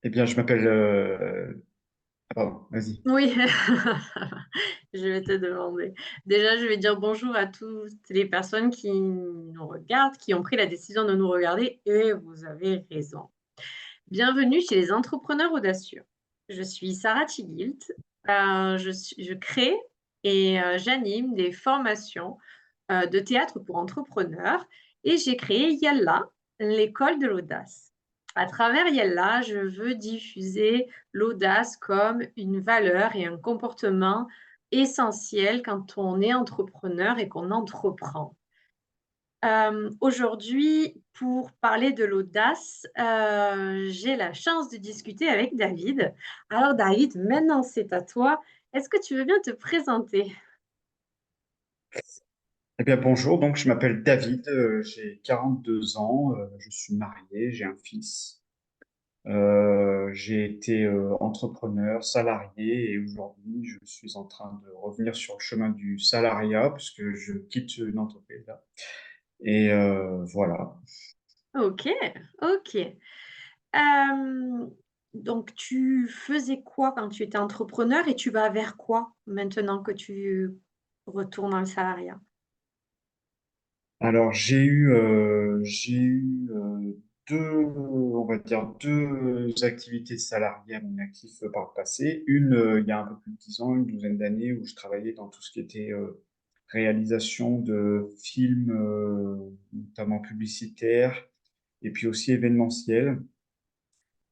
Eh bien, je m'appelle. Pardon, vas-y. Oui, je vais te demander. Déjà, je vais dire bonjour à toutes les personnes qui nous regardent, qui ont pris la décision de nous regarder et vous avez raison. Bienvenue chez les entrepreneurs audacieux. Je suis Sarah Tigilt. Je crée et j'anime des formations de théâtre pour entrepreneurs et j'ai créé Yalla, l'école de l'audace. À travers Yalla, je veux diffuser l'audace comme une valeur et un comportement essentiel quand on est entrepreneur et qu'on entreprend. Aujourd'hui, pour parler de l'audace, j'ai la chance de discuter avec David. Alors David, maintenant c'est à toi. Est-ce que tu veux bien te présenter? Eh bien, bonjour. Donc, je m'appelle David. J'ai 42 ans. Je suis marié. J'ai un fils. J'ai été entrepreneur, salarié, et aujourd'hui, je suis en train de revenir sur le chemin du salariat puisque je quitte une entreprise là. Et voilà. OK, OK. Hem, donc tu faisais quoi quand tu étais entrepreneur et tu vas vers quoi maintenant que tu retournes dans le salariat? Alors, j'ai eu deux, on va dire, deux activités salariées à mon actif par le passé. Une, il y a un peu plus de 10 ans, une douzaine d'années, où je travaillais dans tout ce qui était réalisation de films, notamment publicitaires, et puis aussi événementiels.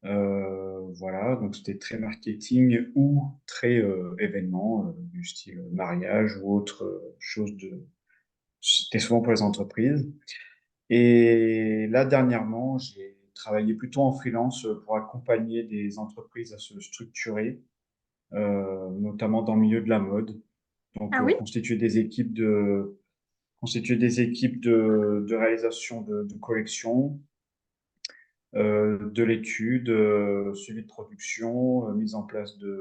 Voilà, donc c'était très marketing ou très événement, du style mariage ou autre chose de... C'était souvent pour les entreprises. Et là, dernièrement, j'ai travaillé plutôt en freelance pour accompagner des entreprises à se structurer, notamment dans le milieu de la mode. Donc, Ah oui? constituer des équipes de réalisation de collections, de l'étude, suivi de production, mise en place du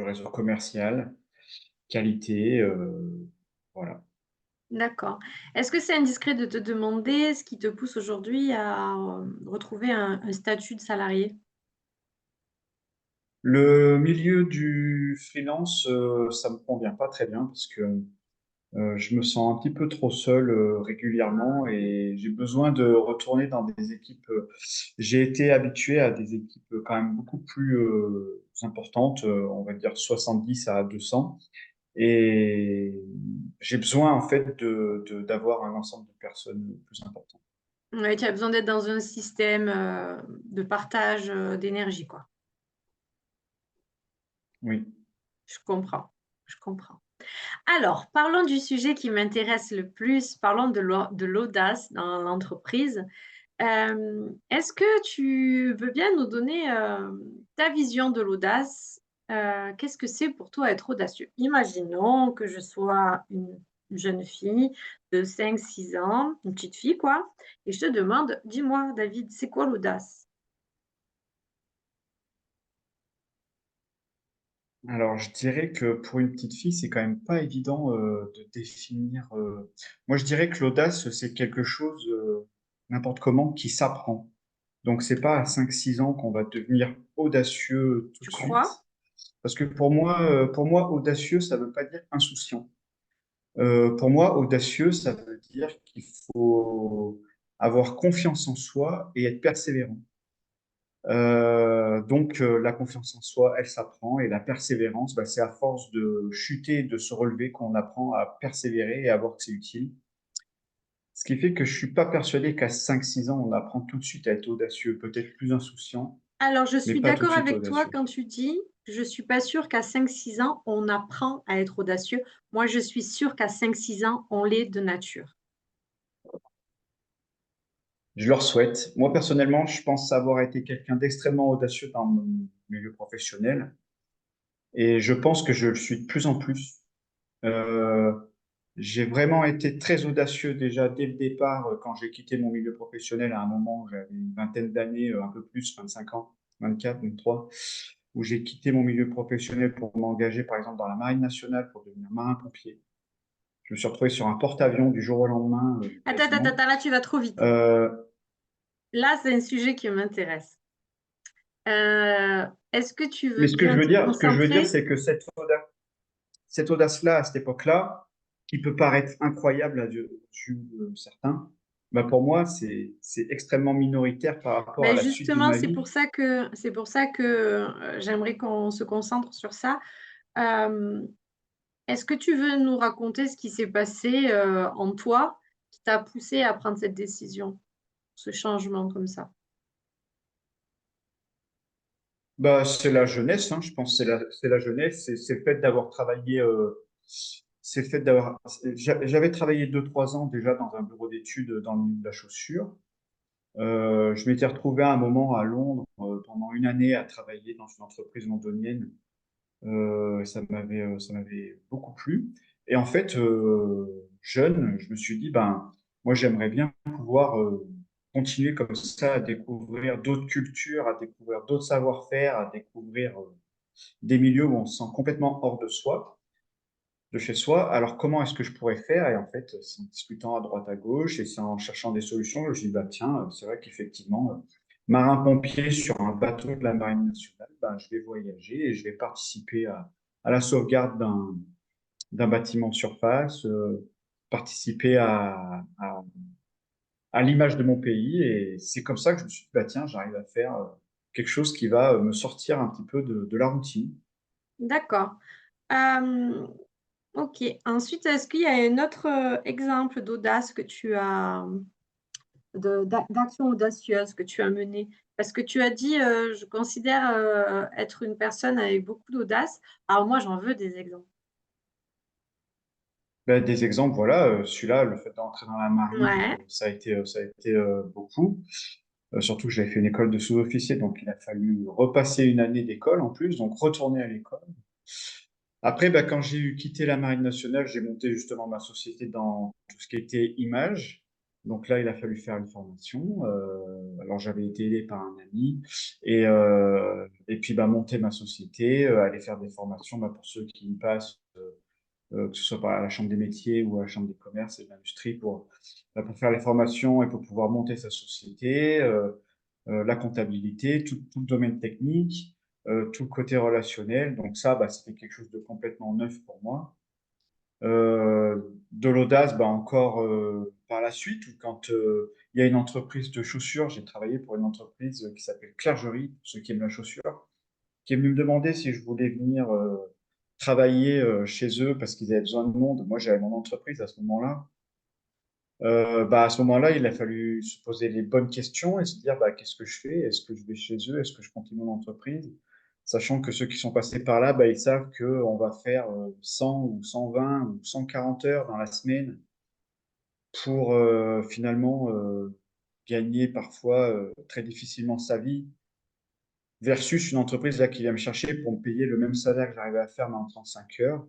réseau commercial, qualité, voilà. D'accord. Est-ce que c'est indiscret de te demander ce qui te pousse aujourd'hui à, retrouver un statut de salarié? Le milieu du freelance, ça me convient pas très bien parce que je me sens un petit peu trop seul régulièrement et j'ai besoin de retourner dans des équipes. J'ai été habitué à des équipes quand même beaucoup plus importantes, on va dire 70 à 200. Et j'ai besoin en fait d'avoir un ensemble de personnes plus important. Ouais, tu as besoin d'être dans un système, de partage, d'énergie, quoi. Oui. Je comprends, je comprends. Alors, parlons du sujet qui m'intéresse le plus, parlons de l'audace dans l'entreprise. Est-ce que tu veux bien nous donner, ta vision de l'audace? Qu'est-ce que c'est pour toi être audacieux? Imaginons que je sois une jeune fille de 5, 6 ans, une petite fille quoi, et je te demande: «Dis-moi David, c'est quoi l'audace?» Alors, je dirais que pour une petite fille, c'est quand même pas évident de définir. Moi, je dirais que l'audace, c'est quelque chose, n'importe comment, qui s'apprend. Donc, c'est pas à 5 6 ans qu'on va devenir audacieux tout Tu de suite. crois? Parce que pour moi, audacieux, ça veut pas dire insouciant. Pour moi, audacieux, ça veut dire qu'il faut avoir confiance en soi et être persévérant. Donc, la confiance en soi, elle s'apprend et la persévérance, bah, c'est à force de chuter et de se relever qu'on apprend à persévérer et à voir que c'est utile. Ce qui fait que je suis pas persuadé qu'à 5 6 ans, on apprend tout de suite à être audacieux, peut-être plus insouciant, Alors je mais suis pas tout de d'accord suite avec toi audacieux. quand tu dis: «Je suis pas sûre qu'à 5, 6 ans, on apprend à être audacieux». Moi, je suis sûre qu'à 5, 6 ans, on l'est de nature. Je leur souhaite. Moi, personnellement, je pense avoir été quelqu'un d'extrêmement audacieux dans mon milieu professionnel et je pense que je le suis de plus en plus. Euh, J'ai vraiment été très audacieux déjà dès le départ quand j'ai quitté mon milieu professionnel à un moment où j'avais une vingtaine d'années, un peu plus, 25 ans, 24, 23, où j'ai quitté mon milieu professionnel pour m'engager par exemple dans la Marine nationale pour devenir marin-pompier. Je me suis retrouvé sur un porte-avions du jour au lendemain, Attends, attends, quasiment. attends, là, tu vas trop vite. Euh, Là, c'est un sujet qui m'intéresse. Est-ce que tu veux Mais bien te ce que je veux dire, concentrer? c'est que cette audace-là, à cette époque-là, qui peut paraître incroyable à Dieu, certains, bah pour moi, c'est extrêmement minoritaire par rapport à Ben la suite de justement, ma c'est vie. pour ça que j'aimerais qu'on se concentre sur ça. Hem, Est-ce que tu veux nous raconter ce qui s'est passé, en toi, qui t'a poussé à prendre cette décision, ce changement comme ça? Bah, c'est la jeunesse, hein, je pense, c'est la jeunesse, c'est le fait d'avoir travaillé, c'est le fait d'avoir, j'avais travaillé 2, 3 ans déjà dans un bureau d'études dans le milieu de la chaussure. Je m'étais retrouvé à un moment à Londres pendant une année à travailler dans une entreprise londonienne. Ça m'avait beaucoup plu. Et en fait, jeune, je me suis dit, ben, moi, j'aimerais bien pouvoir continuer comme ça à découvrir d'autres cultures, à découvrir d'autres savoir-faire, à découvrir des milieux où on se sent complètement hors de soi, de chez soi. Alors, comment est-ce que je pourrais faire? Et en fait, c'est en discutant à droite à gauche et c'est en cherchant des solutions, je me suis dit, bah, tiens, c'est vrai qu'effectivement, marin-pompier sur un bateau de la Marine nationale, ben, je vais voyager et je vais participer à la sauvegarde d'un bâtiment de surface, participer à l'image de mon pays. Et c'est comme ça que je me suis dit, bah, tiens, j'arrive à faire quelque chose qui va me sortir un petit peu de la routine. D'accord. Hem, OK. Ensuite, est-ce qu'il y a un autre, exemple d'audace que tu as, d'action audacieuse que tu as menée? Parce que tu as dit, «Je considère, être une personne avec beaucoup d'audace». Alors moi, j'en veux des exemples. Ben, des exemples, voilà, celui-là, le fait d'entrer dans la marine, Ouais, ça a été beaucoup. Surtout que j'avais fait une école de sous-officier, donc il a fallu repasser une année d'école en plus, donc retourner à l'école. Après, bah, quand j'ai eu quitté la Marine nationale, j'ai monté justement ma société dans tout ce qui était image. Donc là, il a fallu faire une formation. Alors j'avais été aidé par un ami et puis bah, monter ma société, aller faire des formations bah, pour ceux qui y passent, que ce soit par la Chambre des métiers ou à la Chambre des commerces et de l'industrie bah, pour faire les formations et pour pouvoir monter sa société, la comptabilité, tout le domaine technique, tout le côté relationnel. Donc ça, bah, c'était quelque chose de complètement neuf pour moi. De l'audace, bah, encore par la suite, où quand il y a une entreprise de chaussures, j'ai travaillé pour une entreprise qui s'appelle Clergerie, pour ceux qui aiment la chaussure, qui est venu me demander si je voulais venir travailler chez eux parce qu'ils avaient besoin de monde. Moi, j'avais mon entreprise à ce moment-là. Bah, à ce moment-là, il a fallu se poser les bonnes questions et se dire bah, qu'est-ce que je fais? Est-ce que je vais chez eux? Est-ce que je continue mon entreprise? Sachant que ceux qui sont passés par là, bah, ils savent qu'on va faire 100 ou 120 ou 140 heures dans la semaine pour finalement gagner parfois très difficilement sa vie versus une entreprise là qui vient me chercher pour me payer le même salaire que j'arrivais à faire mais en 35 heures.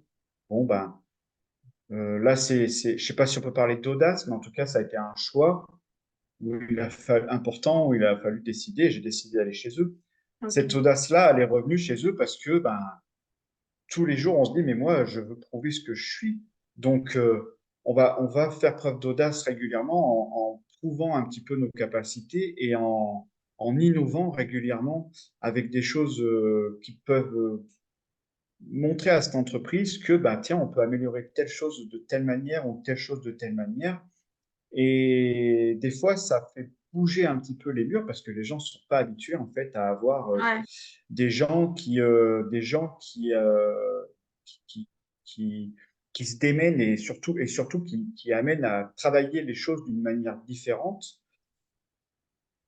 Bon, ben, là, je sais pas si on peut parler d'audace, mais en tout cas, ça a été un choix où il a fallu, important, où il a fallu décider, j'ai décidé d'aller chez eux. Cette OK. audace-là, elle est revenue chez eux parce que ben, tous les jours, on se dit, mais moi, je veux prouver ce que je suis. Donc, on va faire preuve d'audace régulièrement en prouvant un petit peu nos capacités et en innovant régulièrement avec des choses qui peuvent montrer à cette entreprise que, bah, tiens, on peut améliorer telle chose de telle manière ou telle chose de telle manière. Et des fois, ça fait bouger un petit peu les murs parce que les gens ne sont pas habitués en fait à avoir Ouais, des gens qui, qui, qui se démènent et surtout qui amènent à travailler les choses d'une manière différente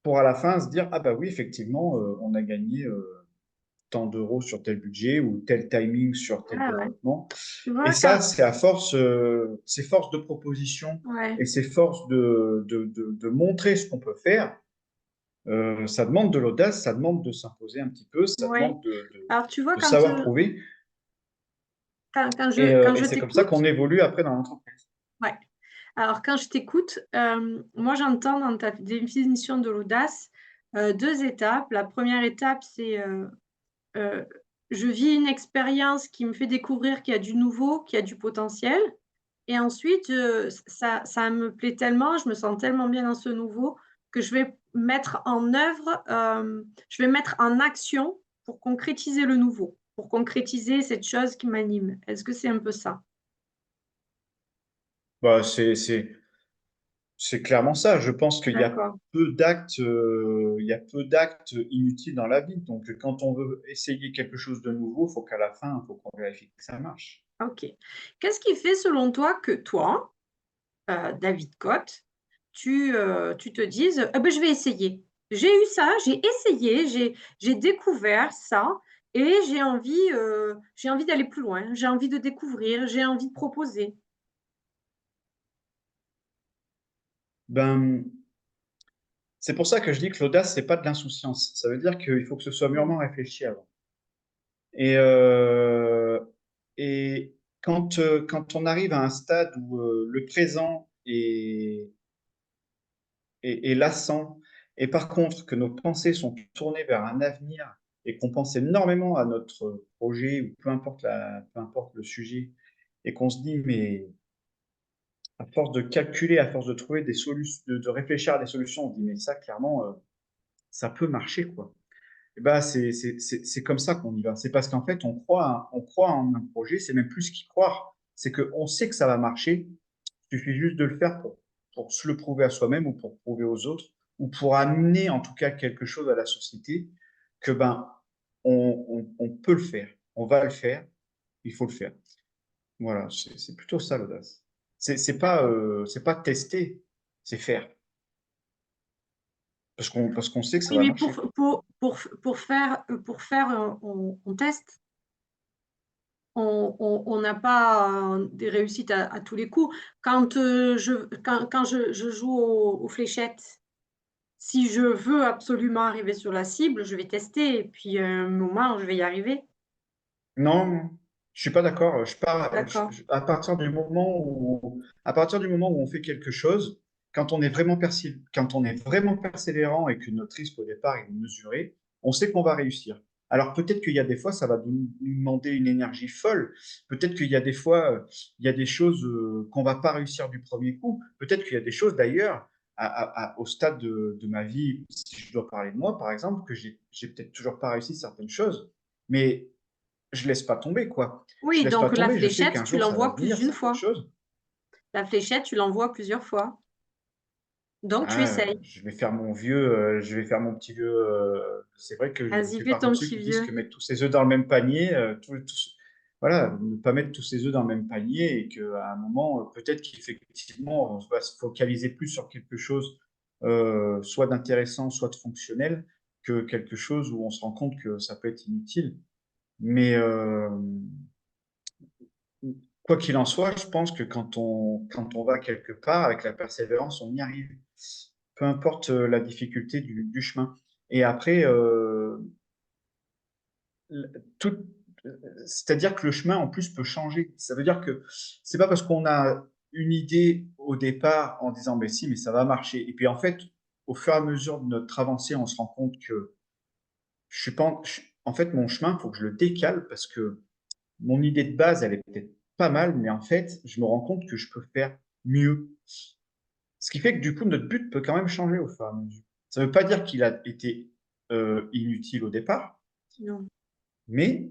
pour à la fin se dire, ah bah oui, effectivement, on a gagné tant d'euros sur tel budget ou tel timing sur tel ouais, ouais. développement. Tu Et vois ça, quand c'est à force, c'est force de proposition ouais, et c'est force de montrer ce qu'on peut faire. Ça demande de l'audace, ça demande de s'imposer un petit peu, ça ouais. demande Alors tu vois de savoir prouver. quand Et je c'est comme ça qu'on t'écoute évolue après dans l'entreprise. ouais. Alors quand je t'écoute, moi j'entends dans ta définition de l'audace, 2 étapes. La première étape, c'est, heu, je vis une expérience qui me fait découvrir qu'il y a du nouveau, qu'il y a du potentiel et ensuite, ça me plaît tellement, je me sens tellement bien dans ce nouveau que je vais mettre en œuvre, je vais mettre en action pour concrétiser le nouveau, pour concrétiser cette chose qui m'anime. Est-ce que c'est un peu ça? Bah, c'est clairement ça. Je pense qu'il y a D'accord, il y a peu d'actes inutiles dans la vie. Donc, quand on veut essayer quelque chose de nouveau, il faut qu'à la fin, il faut qu'on vérifie que ça marche. OK. Qu'est-ce qui fait selon toi que toi, David Cotte, tu te dises: «Ah beh, je vais essayer. J'ai eu ça, j'ai essayé, j'ai découvert ça et j'ai envie d'aller plus loin, j'ai envie de découvrir, j'ai envie de proposer». Ben, c'est pour ça que je dis que l'audace, c'est pas de l'insouciance. Ça veut dire qu'il faut que ce soit Mmh. mûrement réfléchi avant. Et, et quand on arrive à un stade où le présent est lassant, et par contre que nos pensées sont tournées vers un avenir et qu'on pense énormément à notre projet, ou peu importe le sujet, et qu'on se dit, mais à force de calculer, à force de trouver des solutions, de réfléchir à des solutions, on se dit, mais ça, clairement, ça peut marcher, quoi. Et ben, c'est comme ça qu'on y va. C'est parce qu'en fait, on croit en un projet, c'est même plus qu'y croire, c'est qu'on sait que ça va marcher, il suffit juste de le faire pour se le prouver à soi-même ou pour prouver aux autres, ou pour amener en tout cas quelque chose à la société, que ben, on peut le faire, on va le faire, il faut le faire. Voilà, c'est plutôt ça l'audace. D'accord. C'est pas tester, c'est faire. Parce qu'on sait que ça Oui, va mais marcher, quoi. pour faire, on teste. On n'a pas des réussites à tous les coups. Quand je joue aux fléchettes, si je veux absolument arriver sur la cible, je vais tester et puis à un moment, je vais y arriver. Non, je suis pas d'accord. D'accord. À partir du moment où on fait quelque chose, quand on est vraiment persévérant et que notre risque au départ est mesuré, on sait qu'on va réussir. Alors peut-être qu'il y a des fois, ça va nous demander une énergie folle. Peut-être qu'il y a des fois, il y a des choses qu'on va pas réussir du premier coup. Peut-être qu'il y a des choses d'ailleurs, au stade de ma vie, si je dois parler de moi, par exemple, que j'ai peut-être toujours pas réussi certaines choses. Mais je laisse pas tomber, quoi. Je Oui, laisse pas donc la tomber, je sais fléchette, qu'un tu jour ça va l'envoies plus venir, d'une certaines fois. choses. La fléchette, tu l'envoies plusieurs fois. Donc tu Ah, essayes. je vais faire mon petit vieux. C'est vrai que je Vas-y, fais fais partie ton de ceux petit qui disent vieux. que mettre tous ses œufs dans le même panier, voilà, ne pas mettre tous ses œufs dans le même panier, et qu'à un moment, peut-être qu'effectivement, on va se focaliser plus sur quelque chose, soit d'intéressant, soit de fonctionnel, que quelque chose où on se rend compte que ça peut être inutile. Mais quoi qu'il en soit, je pense que quand on va quelque part, avec la persévérance, on y arrive. Peu importe la difficulté du chemin. Et après, tout, c'est-à-dire que le chemin, en plus, peut changer. Ça veut dire que c'est pas parce qu'on a une idée au départ en disant, mais si, mais ça va marcher. Et puis, en fait, au fur et à mesure de notre avancée, on se rend compte que je suis pas, en fait, mon chemin, il faut que je le décale parce que mon idée de base, elle est peut-être pas mal, mais en fait, je me rends compte que je peux faire mieux. Ce qui fait que du coup, notre but peut quand même changer au fur et à mesure. Ça ne veut pas dire qu'il a été inutile au départ, Non. mais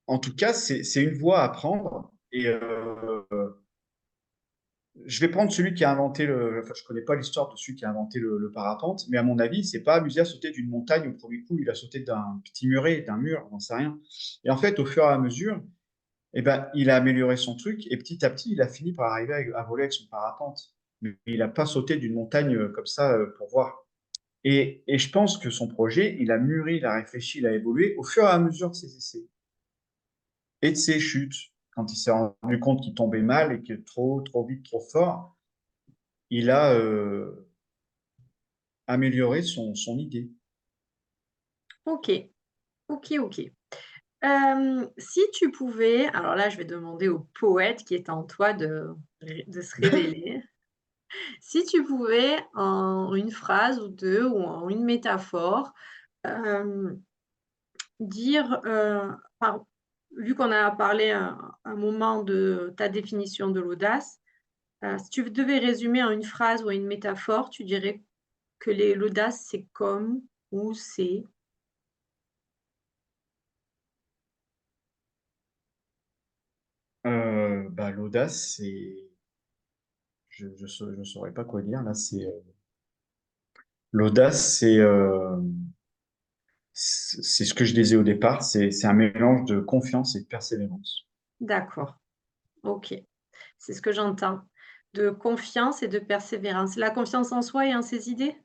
en tout cas, c'est une voie à prendre. Et je vais prendre celui qui a inventé le. Enfin, je connais pas l'histoire de celui qui a inventé le parapente, mais à mon avis, il s'est pas amusé à sauter d'une montagne au premier coup. Il a sauté d'un petit muret, d'un mur, j'en sais rien. Et en fait, au fur et à mesure, eh ben, il a amélioré son truc et petit à petit, il a fini par arriver à voler avec son parapente. Mais il n'a pas sauté d'une montagne comme ça pour voir. Et je pense que son projet, il a mûri, il a réfléchi, il a évolué au fur et à mesure de ses essais et de ses chutes. Quand il s'est rendu compte qu'il tombait mal et que trop vite, trop fort, il a amélioré son idée. OK. OK, OK. Si tu pouvais alors là, je vais demander au poète qui est en toi de se révéler. Si tu pouvais en une phrase ou 2 ou en une métaphore, hem, dire, vu qu'on a parlé un moment de ta définition de l'audace, Si tu devais résumer en une phrase ou en une métaphore, tu dirais que l'audace, c'est comme ou c'est? Bah, l'audace, c'est, je saurais pas quoi dire là. C'est l'audace, c'est ce que je disais au départ. C'est un mélange de confiance et de persévérance. D'accord, OK. C'est ce que j'entends. De confiance et de persévérance. La confiance en soi et en ses idées?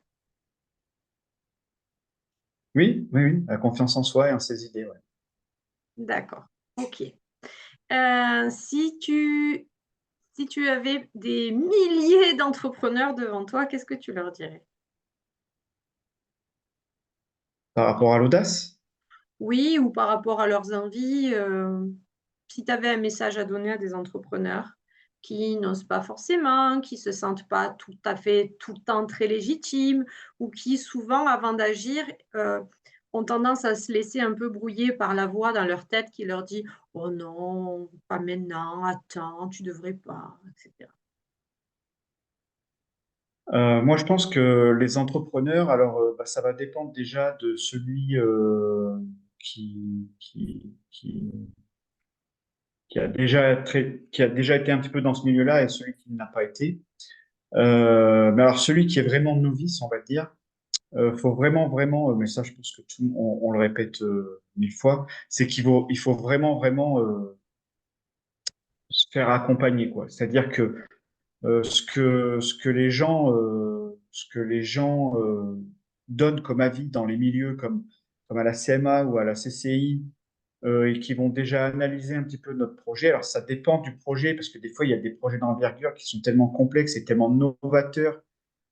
Oui, oui, oui, la confiance en soi et en ses idées. Ouais. D'accord, OK. Si tu avais des milliers d'entrepreneurs devant toi, qu'est-ce que tu leur dirais? Par rapport à l'audace, Oui, ou par rapport à leurs envies, si tu avais un message à donner à des entrepreneurs qui n'osent pas forcément, qui se sentent pas tout à fait tout le temps très légitimes ou qui souvent avant d'agir, heu, ont tendance à se laisser un peu brouiller par la voix dans leur tête qui leur dit: «Oh non, pas maintenant, attends, tu devrais pas», et cetera. moi je pense que les entrepreneurs, alors bah, ça va dépendre déjà de celui qui a déjà été un petit peu dans ce milieu-là et celui qui n'a pas été. Mais alors celui qui est vraiment novice, on va dire, faut vraiment, vraiment, mais ça je pense que on le répète 1000 fois, c'est il faut vraiment, vraiment se faire accompagner, quoi. C'est-à-dire que ce que les gens donnent comme avis dans les milieux comme à la CMA ou à la CCI, et qui vont déjà analyser un petit peu notre projet. Alors, ça dépend du projet, parce que des fois, il y a des projets d'envergure qui sont tellement complexes et tellement novateurs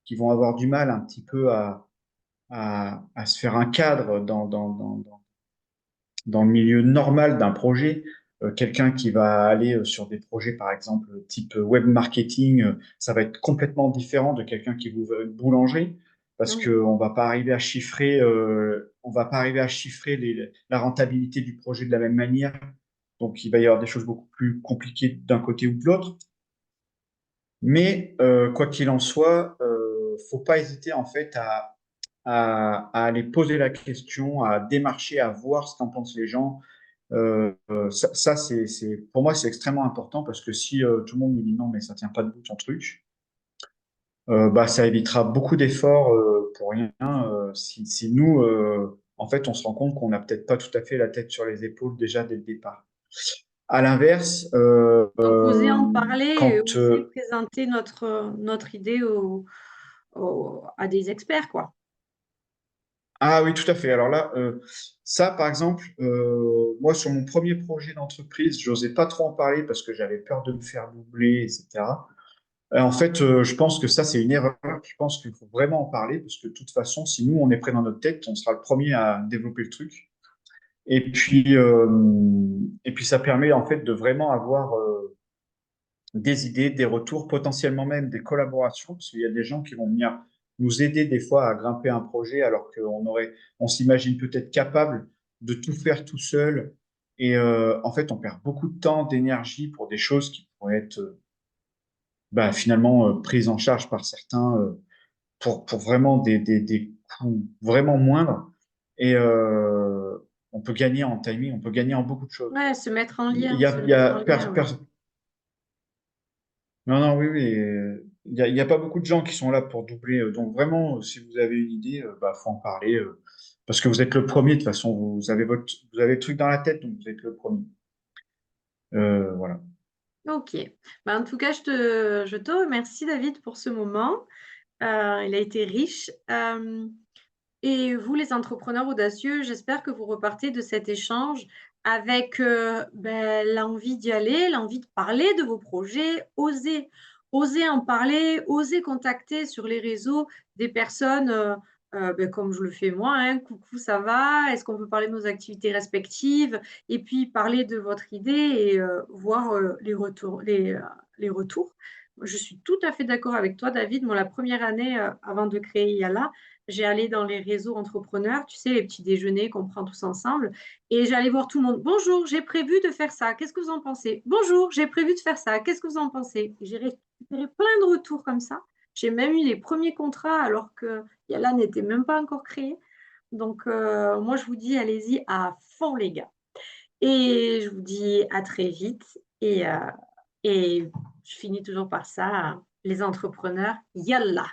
qui vont avoir du mal un petit peu à se faire un cadre dans le milieu normal d'un projet. Quelqu'un qui va aller sur des projets, par exemple, type web marketing, ça va être complètement différent de quelqu'un qui ouvre une boulangerie, parce Oui. qu'on va pas arriver à chiffrer, on va pas arriver à chiffrer la rentabilité du projet de la même manière. Donc, il va y avoir des choses beaucoup plus compliquées d'un côté ou de l'autre. Mais quoi qu'il en soit, faut pas hésiter en fait à aller poser la question, à démarcher, à voir ce qu'en pensent les gens. Ça pour moi, c'est extrêmement important parce que si tout le monde me dit non, mais ça tient pas debout ton truc, bah, ça évitera beaucoup d'efforts pour rien. Si nous, en fait, on se rend compte qu'on n'a peut-être pas tout à fait la tête sur les épaules déjà dès le départ. À l'inverse, Donc oser en parler et quand oser présenter notre idée à des experts, quoi. ah oui, tout à fait. Alors là, ça, par exemple, moi, sur mon premier projet d'entreprise, j'osais pas trop en parler parce que j'avais peur de me faire doubler, etc. En fait, je pense que ça, c'est une erreur. Je pense qu'il faut vraiment en parler parce que de toute façon, si nous, on est prêt dans notre tête, on sera le premier à développer le truc. Et puis ça permet en fait de vraiment avoir des idées, des retours, potentiellement même des collaborations, parce qu'il y a des gens qui vont venir nous aider des fois à grimper un projet alors on s'imagine peut-être capable de tout faire tout seul. Et en fait, on perd beaucoup de temps, d'énergie pour des choses qui pourraient être bah, finalement prises en charge par certains pour vraiment des coûts vraiment moindres. Et on peut gagner en timing, on peut gagner en beaucoup de choses, Ouais, quoi. se mettre en Il lien, y a, se il y mettre a en lien, ouais. Non, non, oui, oui. Il y a pas beaucoup de gens qui sont là pour doubler. Donc vraiment, si vous avez une idée, bah, faut en parler. Parce que vous êtes le premier, de toute façon, vous avez le truc dans la tête, donc vous êtes le premier. Voilà. OK. Bah, en tout cas, je te remercie David pour ce moment. Il a été riche, et vous les entrepreneurs audacieux, j'espère que vous repartez de cet échange avec, l'envie d'y aller, l'envie de parler de vos projets, oser en parler, oser contacter sur les réseaux des personnes, comme je le fais moi, hein: «Coucou, ça va? Est-ce qu'on peut parler de nos activités respectives?» et puis parler de votre idée et voir, les retours. Je suis tout à fait d'accord avec toi David. Moi, la première année, avant de créer Yalla, j'allais dans les réseaux entrepreneurs, tu sais, les petits déjeuners qu'on prend tous ensemble et j'allais voir tout le monde: «Bonjour, j'ai prévu de faire ça, qu'est-ce que vous en pensez? Bonjour, j'ai prévu de faire ça, qu'est-ce que vous en pensez?» récupéré plein de retours comme ça. J'ai même eu les premiers contrats alors que Yalla n'était même pas encore créé. Donc, moi, je vous dis, allez-y à fond, les gars. Et je vous dis à très vite. Et je finis toujours par ça, les entrepreneurs, Yallah!